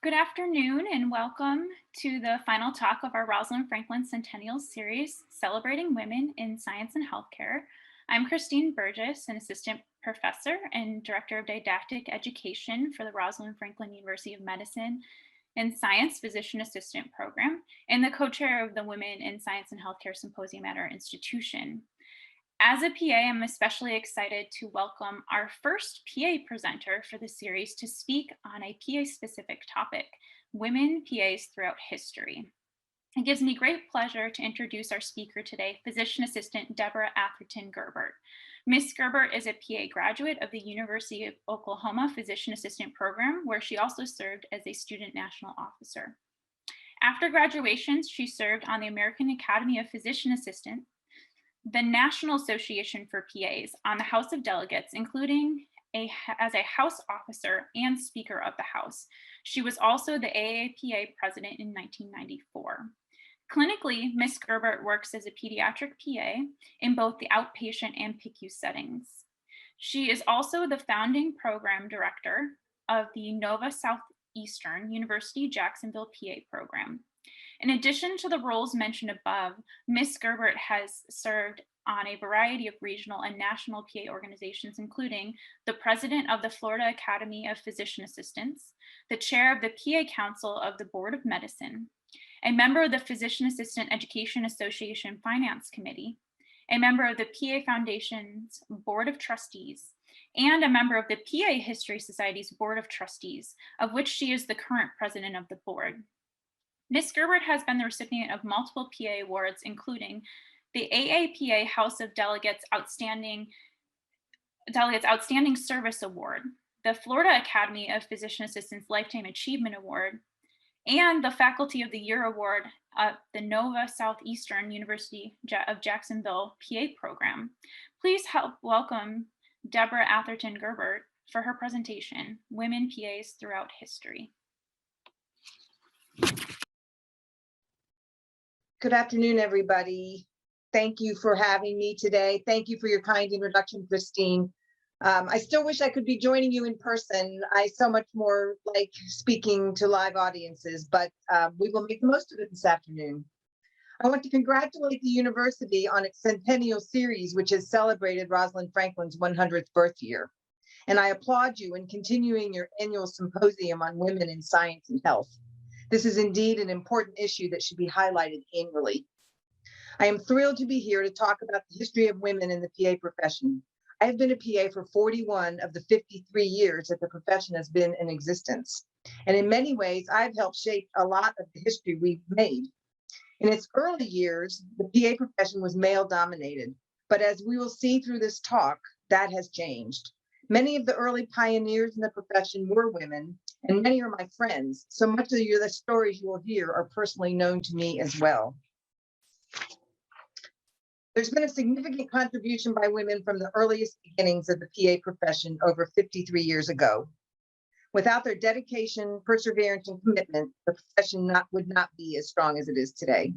Good afternoon and welcome to the final talk of our Rosalind Franklin Centennial series, Celebrating Women in Science and Healthcare. I'm Christine Burgess, an assistant professor and director of didactic education for the Rosalind Franklin University of Medicine and Science Physician Assistant Program, and the co-chair of the Women in Science and Healthcare Symposium at our institution. As a PA, I'm especially excited to welcome our first PA presenter for the series to speak on a PA-specific topic, women PAs throughout history. It gives me great pleasure to introduce our speaker today, Physician Assistant Deborah Atherton Gerbert. Ms. Gerbert is a PA graduate of the University of Oklahoma Physician Assistant Program, where she also served as a student national officer. After graduation, she served on the American Academy of Physician Assistants, the National Association for PAs, on the House of Delegates, including as a House officer and Speaker of the House. She was also the AAPA president in 1994. Clinically, Ms. Gerbert works as a pediatric PA in both the outpatient and PICU settings. She is also the founding program director of the Nova Southeastern University Jacksonville PA program. In addition to the roles mentioned above, Ms. Gerbert has served on a variety of regional and national PA organizations, including the president of the Florida Academy of Physician Assistants, the chair of the PA Council of the Board of Medicine, a member of the Physician Assistant Education Association Finance Committee, a member of the PA Foundation's Board of Trustees, and a member of the PA History Society's Board of Trustees, of which she is the current president of the board. Ms. Gerbert has been the recipient of multiple PA awards, including the AAPA House of Delegates Outstanding Service Award, the Florida Academy of Physician Assistants Lifetime Achievement Award, and the Faculty of the Year Award at the Nova Southeastern University of Jacksonville PA program. Please help welcome Deborah Atherton Gerbert for her presentation, Women PAs Throughout History. Good afternoon, everybody. Thank you for having me today. Thank you for your kind introduction, Christine. I still wish I could be joining you in person. I so much more like speaking to live audiences, but we will make the most of it this afternoon. I want to congratulate the university on its Centennial series, which has celebrated Rosalind Franklin's 100th birth year. And I applaud you in continuing your annual symposium on women in science and health. This is indeed an important issue that should be highlighted annually. I am thrilled to be here to talk about the history of women in the PA profession. I have been a PA for 41 of the 53 years that the profession has been in existence. And in many ways, I've helped shape a lot of the history we've made. In its early years, the PA profession was male dominated, but as we will see through this talk, that has changed. Many of the early pioneers in the profession were women, and many are my friends, so much of the stories you will hear are personally known to me as well. There's been a significant contribution by women from the earliest beginnings of the PA profession over 53 years ago. Without their dedication, perseverance, and commitment, the profession would not be as strong as it is today.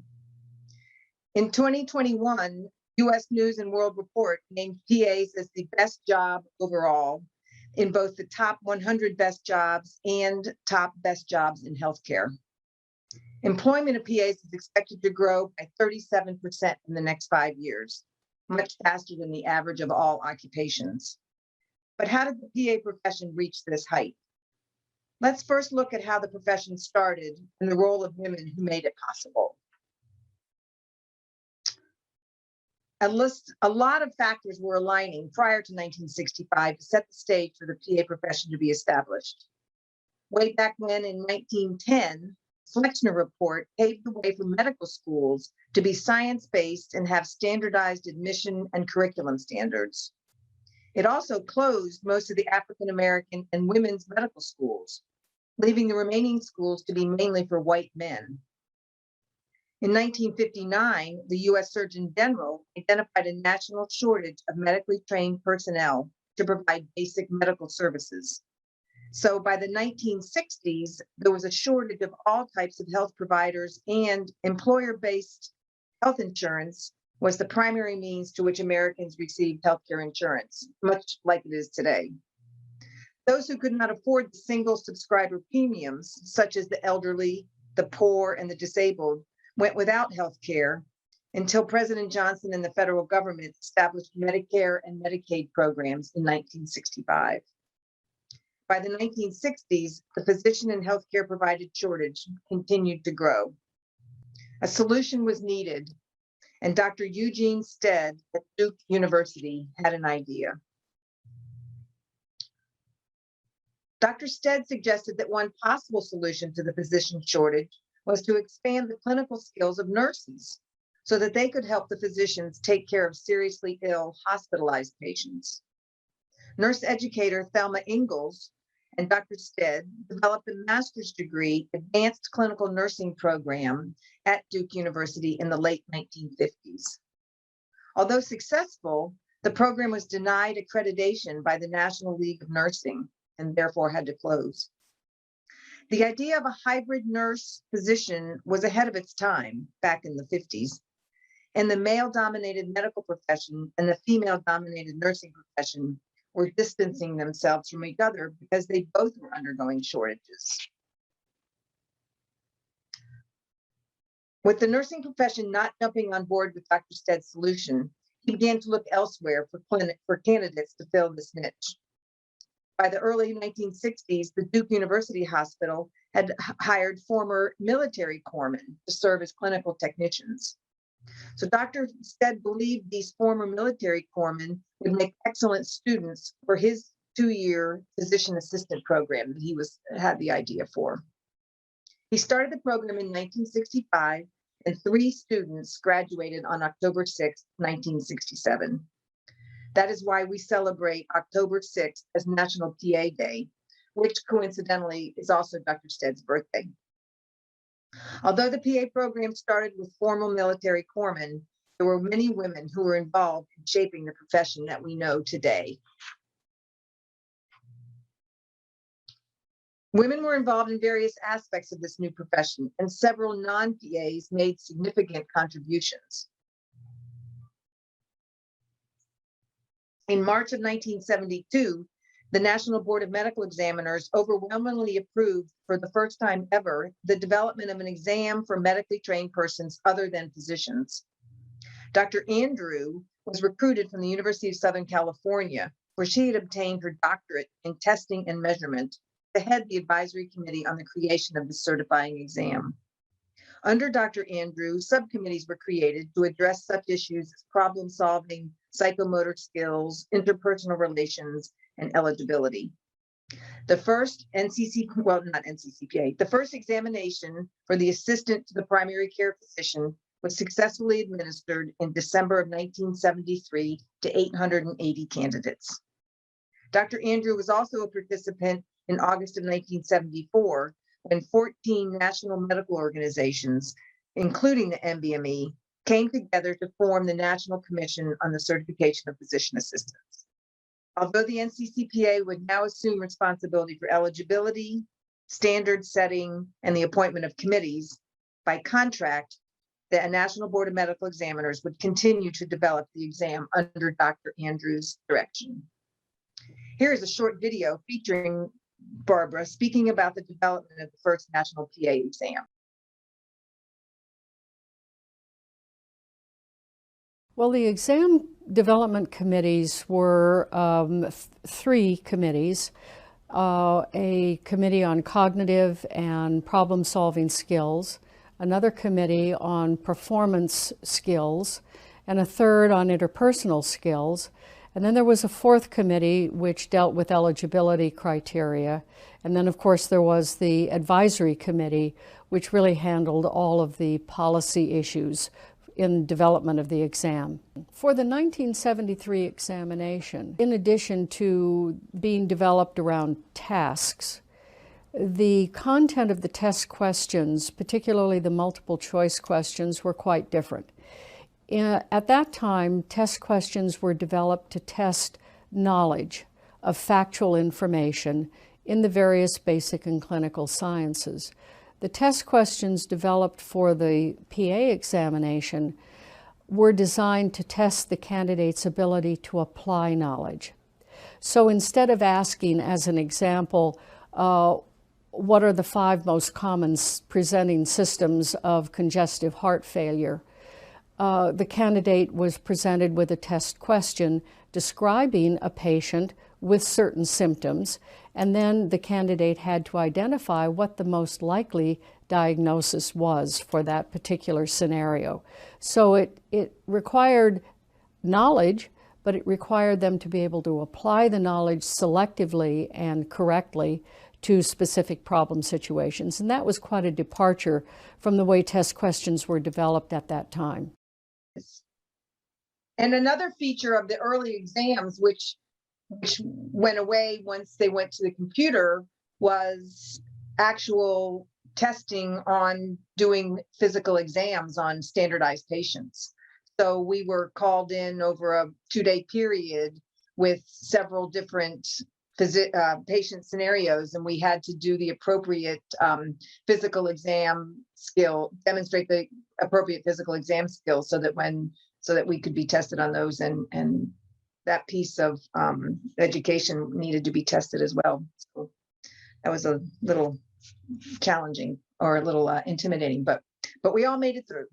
In 2021, U.S. News and World Report named PAs as the best job overall in both the top 100 best jobs and top best jobs in healthcare. Employment of PAs is expected to grow by 37% in the next 5 years, much faster than the average of all occupations. But how did the PA profession reach this height? Let's first look at how the profession started and the role of women who made it possible. A lot of factors were aligning prior to 1965 to set the stage for the PA profession to be established. Way back when, in 1910, Flexner Report paved the way for medical schools to be science-based and have standardized admission and curriculum standards. It also closed most of the African American and women's medical schools, leaving the remaining schools to be mainly for white men. In 1959, the U.S. Surgeon General identified a national shortage of medically trained personnel to provide basic medical services. So by the 1960s, there was a shortage of all types of health providers, and employer-based health insurance was the primary means to which Americans received healthcare insurance, much like it is today. Those who could not afford the single subscriber premiums, such as the elderly, the poor, and the disabled, went without health care until President Johnson and the federal government established Medicare and Medicaid programs in 1965. By the 1960s, the physician and healthcare provided shortage continued to grow. A solution was needed, and Dr. Eugene Stead at Duke University had an idea. Dr. Stead suggested that one possible solution to the physician shortage was to expand the clinical skills of nurses so that they could help the physicians take care of seriously ill, hospitalized patients. Nurse educator Thelma Ingalls and Dr. Stead developed a master's degree advanced clinical nursing program at Duke University in the late 1950s. Although successful, the program was denied accreditation by the National League of Nursing and therefore had to close. The idea of a hybrid nurse physician was ahead of its time back in the 50s, and the male-dominated medical profession and the female-dominated nursing profession were distancing themselves from each other because they both were undergoing shortages. With the nursing profession not jumping on board with Dr. Stead's solution, he began to look elsewhere for candidates to fill this niche. By the early 1960s, the Duke University Hospital had hired former military corpsmen to serve as clinical technicians. So Dr. Stead believed these former military corpsmen would make excellent students for his 2-year physician assistant program that he had the idea for. He started the program in 1965, and 3 students graduated on October 6, 1967. That is why we celebrate October 6th as National PA Day, which coincidentally is also Dr. Stead's birthday. Although the PA program started with former military corpsmen, there were many women who were involved in shaping the profession that we know today. Women were involved in various aspects of this new profession, and several non-PAs made significant contributions. In March of 1972, the National Board of Medical Examiners overwhelmingly approved, for the first time ever, the development of an exam for medically trained persons other than physicians. Dr. Andrew was recruited from the University of Southern California, where she had obtained her doctorate in testing and measurement, to head the advisory committee on the creation of the certifying exam. Under Dr. Andrew, subcommittees were created to address such issues as problem solving, psychomotor skills, interpersonal relations, and eligibility. The first the first examination for the assistant to the primary care physician was successfully administered in December of 1973 to 880 candidates. Dr. Andrew was also a participant in August of 1974, when 14 national medical organizations, including the NBME, came together to form the National Commission on the Certification of Physician Assistants. Although the NCCPA would now assume responsibility for eligibility, standard setting, and the appointment of committees, by contract, the National Board of Medical Examiners would continue to develop the exam under Dr. Andrews' direction. Here is a short video featuring Barbara speaking about the development of the first national PA exam. Well, the exam development committees were 3 committees, a committee on cognitive and problem-solving skills, another committee on performance skills, and a third on interpersonal skills. And then there was a 4th committee which dealt with eligibility criteria. And then, of course, there was the advisory committee, which really handled all of the policy issues in development of the exam. For the 1973 examination, in addition to being developed around tasks, the content of the test questions, particularly the multiple choice questions, were quite different. At that time, test questions were developed to test knowledge of factual information in the various basic and clinical sciences. The test questions developed for the PA examination were designed to test the candidate's ability to apply knowledge. So instead of asking, as an example, what are the 5 most common presenting systems of congestive heart failure, the candidate was presented with a test question describing a patient with certain symptoms, and then the candidate had to identify what the most likely diagnosis was for that particular scenario. So it required knowledge, but it required them to be able to apply the knowledge selectively and correctly to specific problem situations. And that was quite a departure from the way test questions were developed at that time. And another feature of the early exams, which went away once they went to the computer, was actual testing on doing physical exams on standardized patients. So we were called in over a 2-day period with several different patient scenarios, and we had to do the appropriate physical exam skill, demonstrate the appropriate physical exam skills so that we could be tested on those, and that piece of education needed to be tested as well. So that was a little challenging, or a little intimidating, but we all made it through.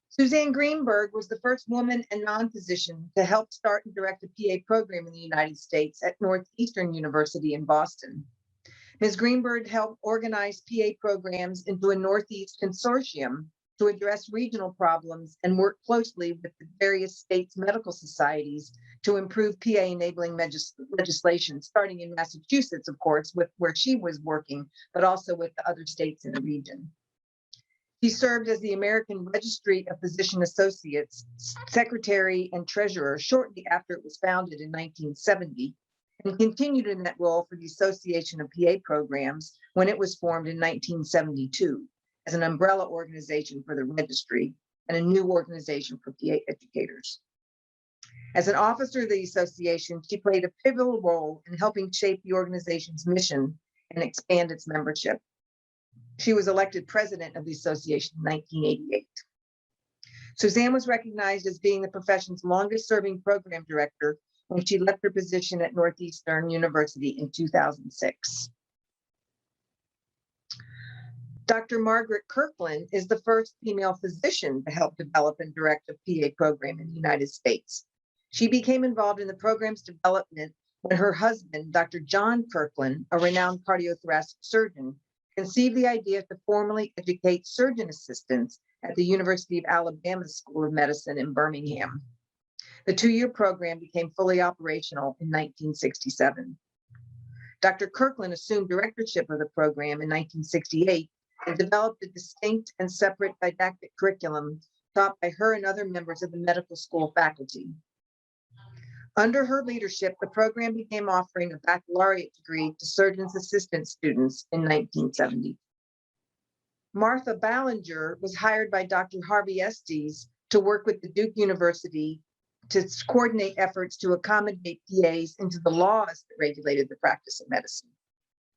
Suzanne Greenberg was the first woman and non-physician to help start and direct a PA program in the United States at Northeastern University in Boston. Ms. Greenberg helped organize PA programs into a Northeast consortium to address regional problems and work closely with the various states' medical societies to improve PA enabling legislation, starting in Massachusetts, of course, where she was working, but also with the other states in the region. He served as the American Registry of Physician Associates secretary and treasurer shortly after it was founded in 1970, and continued in that role for the Association of PA Programs when it was formed in 1972 as an umbrella organization for the registry and a new organization for PA educators. As an officer of the association, she played a pivotal role in helping shape the organization's mission and expand its membership. She was elected president of the association in 1988. Suzanne was recognized as being the profession's longest serving program director when she left her position at Northeastern University in 2006. Dr. Margaret Kirkland is the first female physician to help develop and direct a PA program in the United States. She became involved in the program's development when her husband, Dr. John Kirkland, a renowned cardiothoracic surgeon, conceived the idea to formally educate surgeon assistants at the University of Alabama School of Medicine in Birmingham. The 2-year program became fully operational in 1967. Dr. Kirkland assumed directorship of the program in 1968 and developed a distinct and separate didactic curriculum taught by her and other members of the medical school faculty. Under her leadership, the program began offering a baccalaureate degree to surgeon's assistant students in 1970. Martha Ballinger was hired by Dr. Harvey Estes to work with the Duke University to coordinate efforts to accommodate PAs into the laws that regulated the practice of medicine.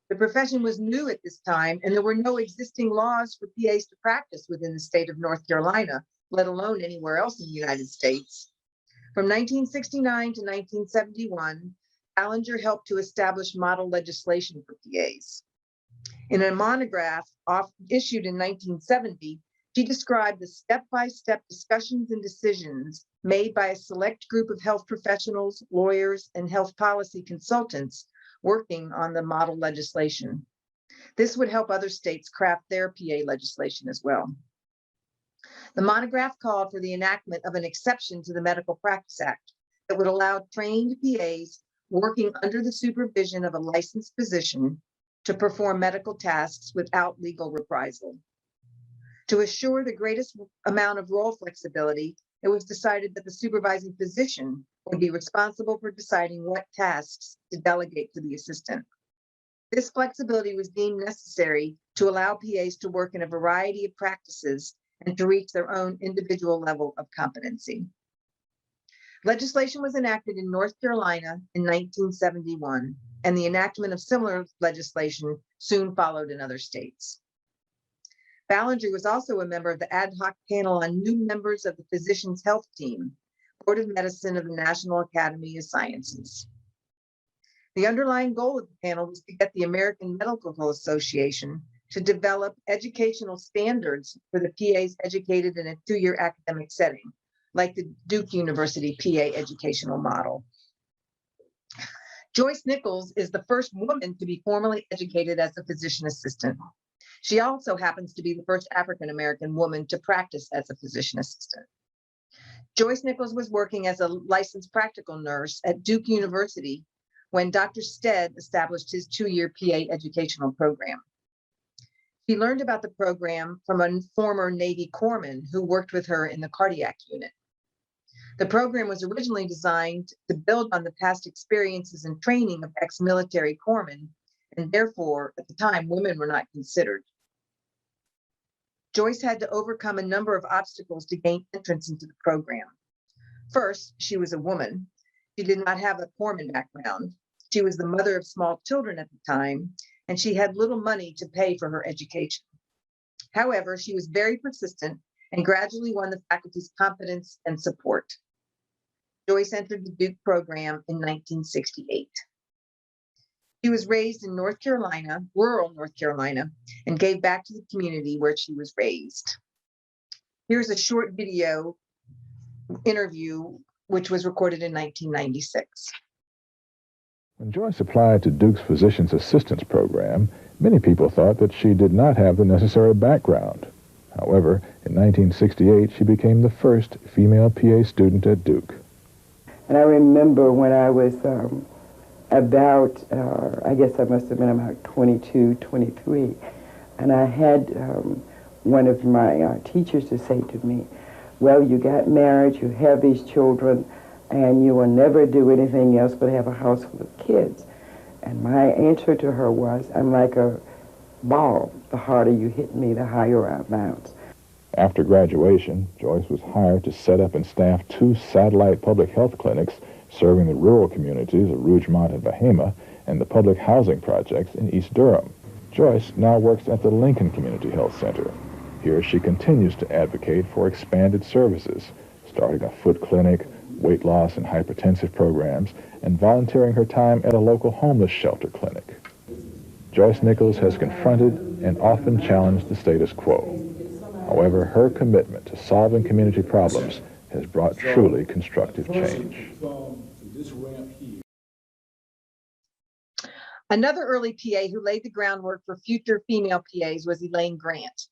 The profession was new at this time, and there were no existing laws for PAs to practice within the state of North Carolina, let alone anywhere else in the United States. From 1969 to 1971, Ballinger helped to establish model legislation for PAs. In a monograph issued in 1970, she described the step-by-step discussions and decisions made by a select group of health professionals, lawyers, and health policy consultants working on the model legislation. This would help other states craft their PA legislation as well. The monograph called for the enactment of an exception to the Medical Practice Act that would allow trained PAs working under the supervision of a licensed physician to perform medical tasks without legal reprisal. To assure the greatest amount of role flexibility, it was decided that the supervising physician would be responsible for deciding what tasks to delegate to the assistant. This flexibility was deemed necessary to allow PAs to work in a variety of practices and to reach their own individual level of competency. Legislation was enacted in North Carolina in 1971, and the enactment of similar legislation soon followed in other states. Ballinger was also a member of the ad hoc panel on new members of the Physicians' Health Team, Board of Medicine of the National Academy of Sciences. The underlying goal of the panel was to get the American Medical Association to develop educational standards for the PAs educated in a 2-year academic setting, like the Duke University PA educational model. Joyce Nichols is the first woman to be formally educated as a physician assistant. She also happens to be the first African-American woman to practice as a physician assistant. Joyce Nichols was working as a licensed practical nurse at Duke University when Dr. Stead established his 2-year PA educational program. She learned about the program from a former Navy corpsman who worked with her in the cardiac unit. The program was originally designed to build on the past experiences and training of ex-military corpsmen, and therefore, at the time, women were not considered. Joyce had to overcome a number of obstacles to gain entrance into the program. First, she was a woman. She did not have a corpsman background. She was the mother of small children at the time, and she had little money to pay for her education. However, she was very persistent and gradually won the faculty's confidence and support. Joyce entered the Duke program in 1968. She was raised in North Carolina, rural North Carolina, and gave back to the community where she was raised. Here's a short video interview, which was recorded in 1996. When Joyce applied to Duke's Physician's Assistance Program, many people thought that she did not have the necessary background. However, in 1968, she became the first female PA student at Duke. And I remember when I was I guess I must have been about 22, 23, and I had one of my teachers to say to me, well, you got married, you have these children, and you will never do anything else but have a house full of kids. And my answer to her was, I'm like a ball. The harder you hit me, the higher I bounce. After graduation, Joyce was hired to set up and staff 2 satellite public health clinics serving the rural communities of Rougemont and Bahama and the public housing projects in East Durham. Joyce now works at the Lincoln Community Health Center. Here she continues to advocate for expanded services, starting a foot clinic, weight loss and hypertensive programs, and volunteering her time at a local homeless shelter clinic. Joyce Nichols has confronted and often challenged the status quo. However, her commitment to solving community problems has brought truly constructive change. Another early PA who laid the groundwork for future female PAs was Elaine Grant.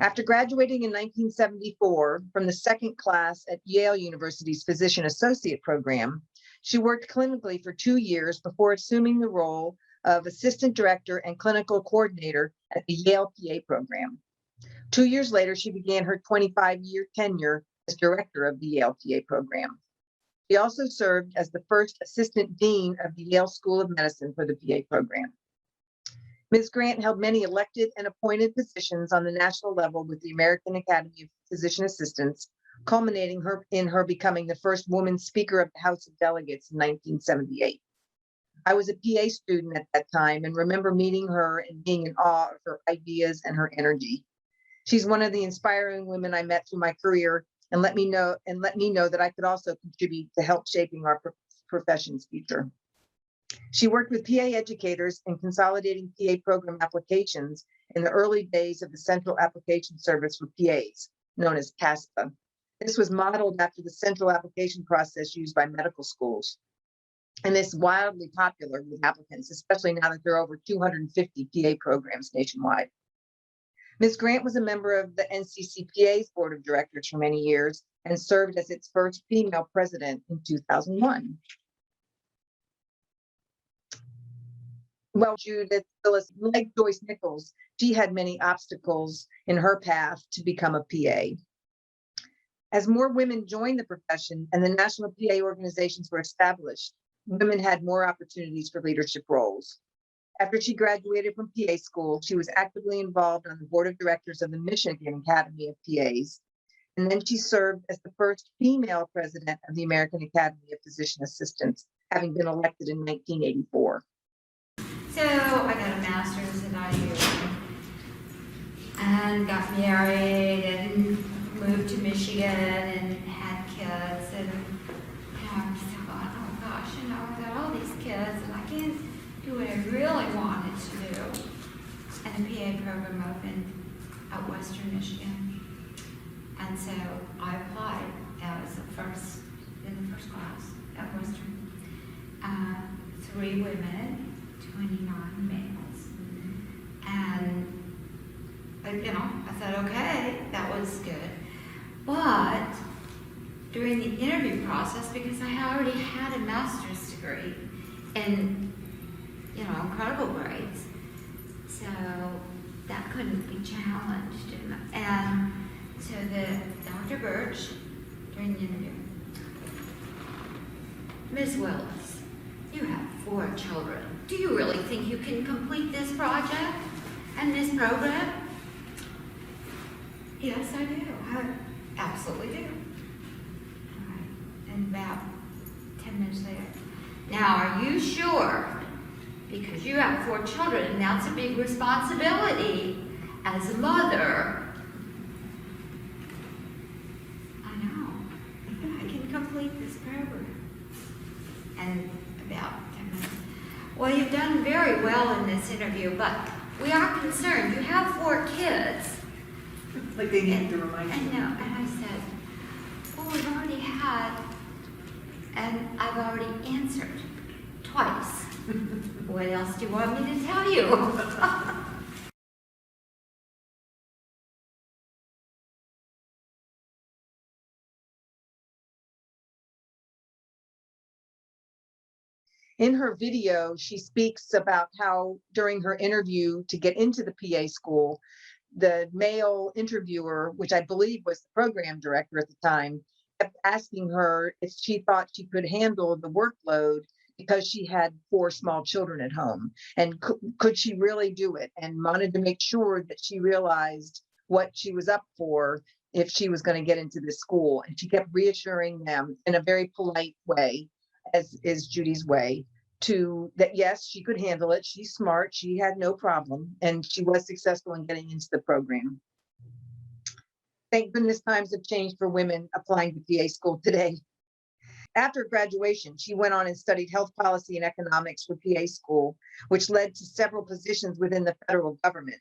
After graduating in 1974 from the 2nd class at Yale University's Physician Associate Program, she worked clinically for 2 years before assuming the role of Assistant Director and Clinical Coordinator at the Yale PA program. 2 years later, she began her 25-year tenure as Director of the Yale PA program. She also served as the first Assistant Dean of the Yale School of Medicine for the PA program. Ms. Grant held many elected and appointed positions on the national level with the American Academy of Physician Assistants, culminating in her becoming the first woman Speaker of the House of Delegates in 1978. I was a PA student at that time and remember meeting her and being in awe of her ideas and her energy. She's one of the inspiring women I met through my career and let me know that I could also contribute to help shaping our profession's future. She worked with PA educators in consolidating PA program applications in the early days of the Central Application Service for PAs, known as CASPA. This was modeled after the central application process used by medical schools. And it's wildly popular with applicants, especially now that there are over 250 PA programs nationwide. Ms. Grant was a member of the NCCPA's Board of Directors for many years and served as its first female president in 2001. Well, Judith Phyllis, like Joyce Nichols, she had many obstacles in her path to become a PA. As more women joined the profession and the national PA organizations were established, women had more opportunities for leadership roles. After she graduated from PA school, she was actively involved on the board of directors of the Michigan Academy of PAs. And then she served as the first female president of the American Academy of Physician Assistants, having been elected in 1984. So I got a master's in IU. and got married and moved to Michigan and had kids, and I'm just going, oh gosh, I've got all these kids and I can't do what I really wanted to do. And the PA program opened at Western Michigan. And so I applied as in the first class at Western. 3 women, 29 males. And I thought, okay, that was good. But during the interview process, because I already had a master's degree in, incredible grades, so that couldn't be challenged. And so Dr. Birch, during the interview, Ms. Willis, you have 4 children. Do you really think you can complete this project and this program? Yes, I do. I absolutely do. All right. And about 10 minutes later, now are you sure? Because you have 4 children, and that's a big responsibility as a mother. I know. I can complete this program. And about 10 minutes. Well, you've done very well in this interview, but we are concerned. You have 4 kids. Like they need to remind you. I know. And I said, well, we've already had, and I've already answered twice. What else do you want me to tell you? In her video, she speaks about how during her interview to get into the PA school, the male interviewer, which I believe was the program director at the time, kept asking her if she thought she could handle the workload because she had 4 small children at home, and could she really do it, and wanted to make sure that she realized what she was up for if she was going to get into this school. And she kept reassuring them in a very polite way, as is Judy's way, that yes, she could handle it. She's smart. She had no problem. And she was successful in getting into the program. Thank goodness times have changed for women applying to PA school today. After graduation, she went on and studied health policy and economics for PA school, which led to several positions within the federal government.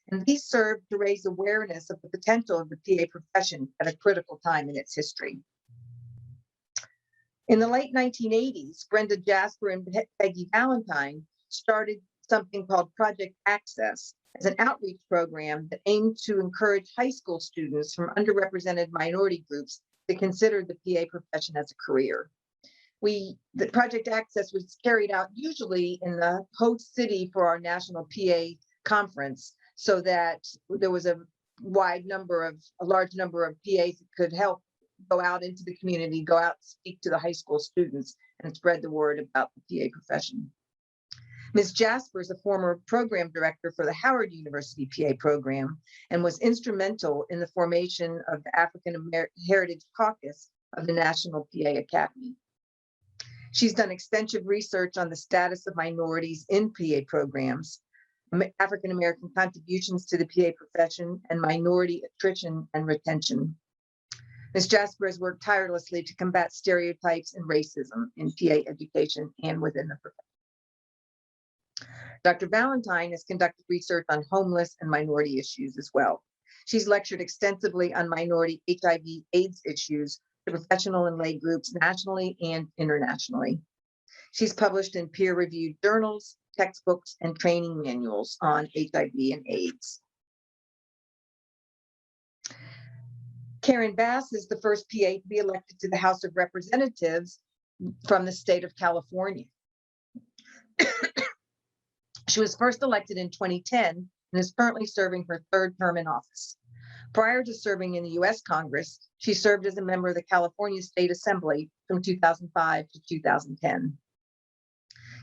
And these served to raise awareness of the potential of the PA profession at a critical time in its history. In the late 1980s, Brenda Jasper and Peggy Valentine started something called Project Access as an outreach program that aimed to encourage high school students from underrepresented minority groups to consider the PA profession as a career. The Project Access was carried out usually in the host city for our national PA conference, so that there was a large number of PAs that could help go out into the community, go out and speak to the high school students and spread the word about the PA profession. Ms. Jasper is a former program director for the Howard University PA program and was instrumental in the formation of the African Heritage Caucus of the National PA Academy. She's done extensive research on the status of minorities in PA programs, African American contributions to the PA profession, and minority attrition and retention. Ms. Jasper has worked tirelessly to combat stereotypes and racism in PA education and within the profession. Dr. Valentine has conducted research on homeless and minority issues as well. She's lectured extensively on minority HIV/AIDS issues to professional and lay groups nationally and internationally. She's published in peer-reviewed journals, textbooks, and training manuals on HIV and AIDS. Karen Bass is the first PA to be elected to the House of Representatives from the state of California. She was first elected in 2010 and is currently serving her 3rd term in office. Prior to serving in the U.S. Congress, she served as a member of the California State Assembly from 2005 to 2010.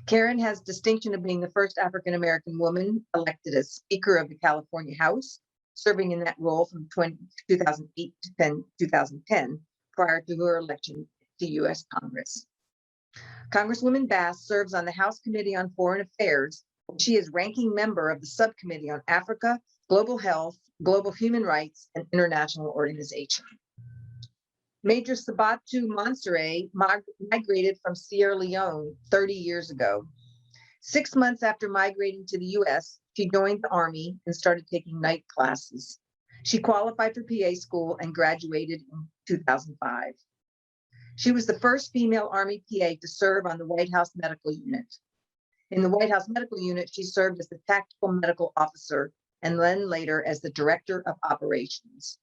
Karen has distinction of being the first African-American woman elected as Speaker of the California House, serving in that role from 2008 to 2010, prior to her election to U.S. Congress. Congresswoman Bass serves on the House Committee on Foreign Affairs. She is ranking member of the Subcommittee on Africa, Global Health, global human rights, and international organization. Major Sabota Monstere migrated from Sierra Leone 30 years ago. 6 months after migrating to the US, she joined the Army and started taking night classes. She qualified for PA school and graduated in 2005. She was the first female Army PA to serve on the White House Medical Unit. In the White House Medical Unit, she served as the tactical medical officer and then later as the director of operations.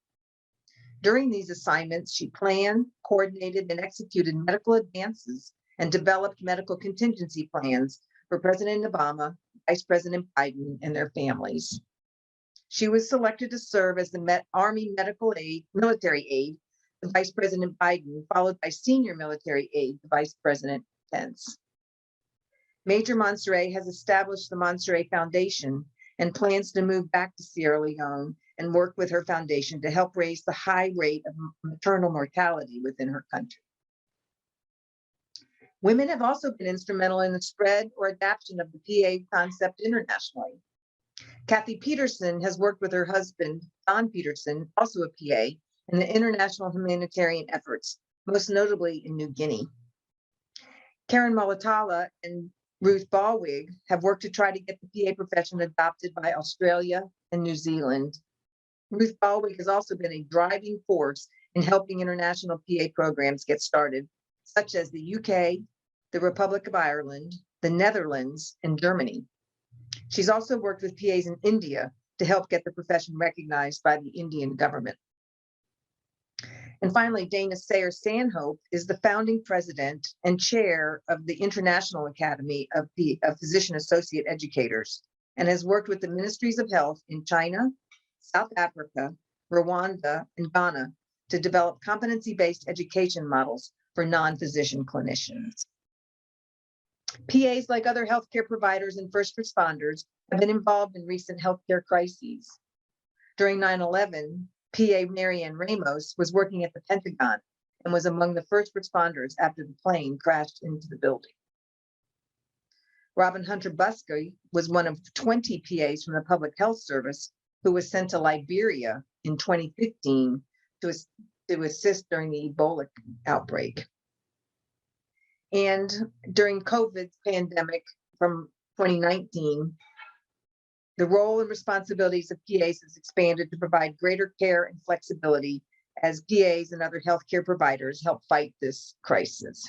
During these assignments, she planned, coordinated, and executed medical advances and developed medical contingency plans for President Obama, Vice President Biden, and their families. She was selected to serve as the Army military aide to Vice President Biden, followed by senior military aide to Vice President Pence. Major Monstere has established the Monstere Foundation and plans to move back to Sierra Leone and work with her foundation to help raise the high rate of maternal mortality within her country. Women have also been instrumental in the spread or adoption of the PA concept internationally. Kathy Peterson has worked with her husband, Don Peterson, also a PA, in the international humanitarian efforts, most notably in New Guinea. Karen Mulatala and Ruth Ballwig have worked to try to get the PA profession adopted by Australia and New Zealand. Ruth Ballwig has also been a driving force in helping international PA programs get started, such as the UK, the Republic of Ireland, the Netherlands, and Germany. She's also worked with PAs in India to help get the profession recognized by the Indian government. And finally, Dana Sayre Stanhope is the founding president and chair of the International Academy of Physician Associate Educators and has worked with the Ministries of Health in China, South Africa, Rwanda, and Ghana to develop competency-based education models for non-physician clinicians. PAs, like other healthcare providers and first responders, have been involved in recent healthcare crises. During 9/11, PA Marianne Ramos was working at the Pentagon and was among the first responders after the plane crashed into the building. Robin Hunter Buskey was one of 20 PAs from the Public Health Service who was sent to Liberia in 2015 to assist during the Ebola outbreak. And during COVID pandemic from 2019, the role and responsibilities of PAs has expanded to provide greater care and flexibility as PAs and other healthcare providers help fight this crisis.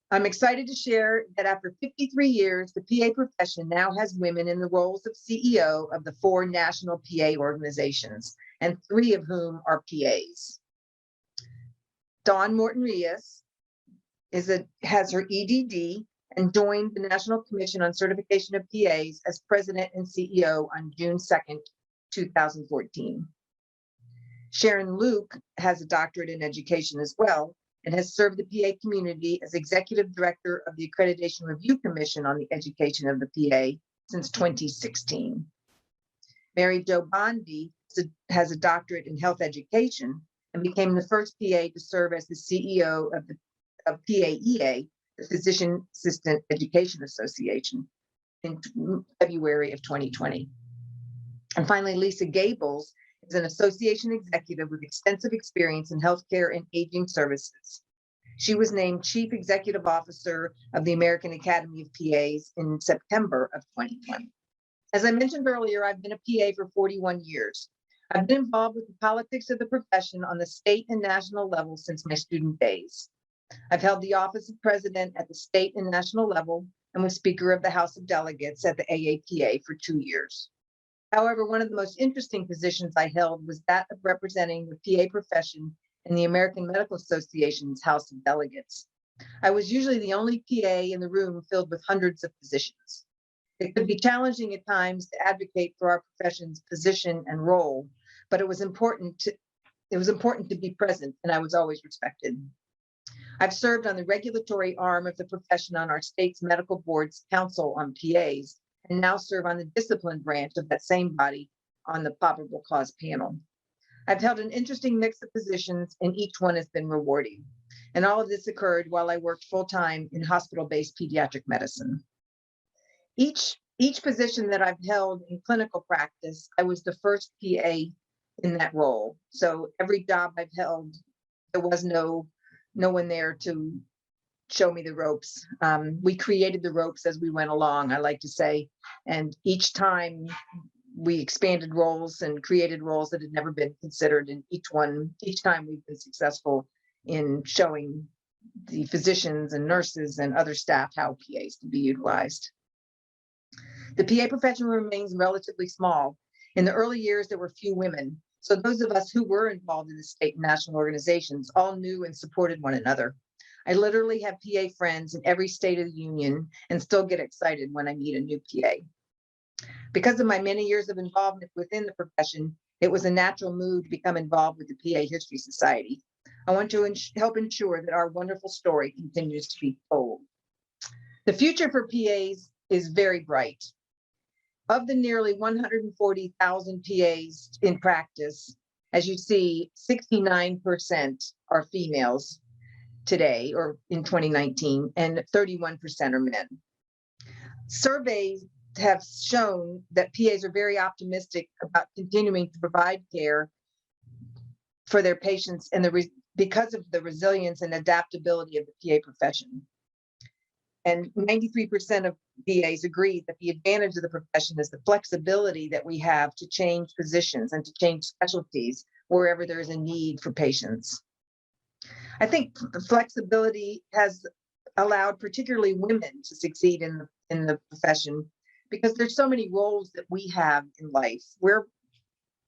I'm excited to share that after 53 years, the PA profession now has women in the roles of CEO of the 4 national PA organizations, and 3 of whom are PAs. Dawn Morton-Rios has her EDD and joined the National Commission on Certification of PAs as president and CEO on June 2nd, 2014. Sharon Luke has a doctorate in education as well and has served the PA community as executive director of the Accreditation Review Commission on the Education of the PA since 2016. Mary Jo Bondi has a doctorate in health education and became the first PA to serve as the CEO of PAEA, the Physician Assistant Education Association, in February of 2020. And finally, Lisa Gables is an association executive with extensive experience in healthcare and aging services. She was named Chief Executive Officer of the American Academy of PAs in September of 2020. As I mentioned earlier, I've been a PA for 41 years. I've been involved with the politics of the profession on the state and national level since my student days. I've held the office of president at the state and national level and was Speaker of the House of Delegates at the AAPA for 2 years. However, one of the most interesting positions I held was that of representing the PA profession in the American Medical Association's House of Delegates. I was usually the only PA in the room filled with hundreds of physicians. It could be challenging at times to advocate for our profession's position and role, but it was important to be present, and I was always respected. I've served on the regulatory arm of the profession on our state's medical board's council on PAs, and now serve on the discipline branch of that same body on the probable cause panel. I've held an interesting mix of positions, and each one has been rewarding. And all of this occurred while I worked full-time in hospital-based pediatric medicine. Each Each position that I've held in clinical practice, I was the first PA in that role. So every job I've held, there was no one there to show me the ropes. We created the ropes as we went along, I like to say. And each time we expanded roles and created roles that had never been considered. And each time we've been successful in showing the physicians and nurses and other staff how PAs can be utilized. The PA profession remains relatively small. In the early years, there were few women. So those of us who were involved in the state and national organizations all knew and supported one another. I literally have PA friends in every state of the union and still get excited when I meet a new PA. Because of my many years of involvement within the profession, it was a natural move to become involved with the PA History Society. I want to help ensure that our wonderful story continues to be told. The future for PAs is very bright. Of the nearly 140,000 PAs in practice, as you see, 69% are females today or in 2019, and 31% are men. Surveys have shown that PAs are very optimistic about continuing to provide care for their patients and because of the resilience and adaptability of the PA profession. And 93% of PAs agree that the advantage of the profession is the flexibility that we have to change positions and to change specialties wherever there is a need for patients. I think the flexibility has allowed particularly women to succeed in the profession because there's so many roles that we have in life. We're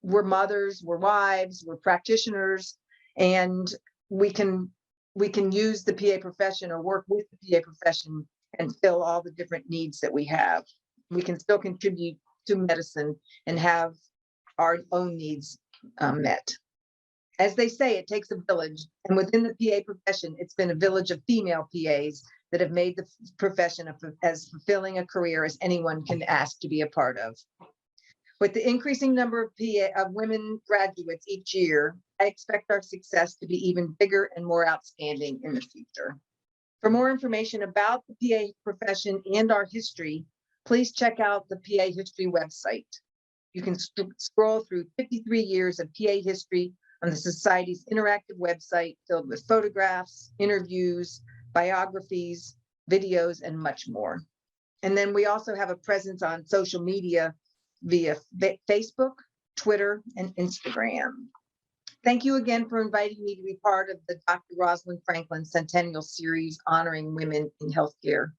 mothers, we're wives, we're practitioners, and we can use the PA profession or work with the PA profession and fill all the different needs that we have. We can still contribute to medicine and have our own needs met. As they say, it takes a village, and within the PA profession, it's been a village of female PAs that have made the profession as fulfilling a career as anyone can ask to be a part of. With the increasing number of women graduates each year, I expect our success to be even bigger and more outstanding in the future. For more information about the PA profession and our history, please check out the PA History website. You can scroll through 53 years of PA history on the Society's interactive website filled with photographs, interviews, biographies, videos, and much more. And then we also have a presence on social media via Facebook, Twitter, and Instagram. Thank you again for inviting me to be part of the Dr. Rosalind Franklin Centennial Series honoring women in healthcare.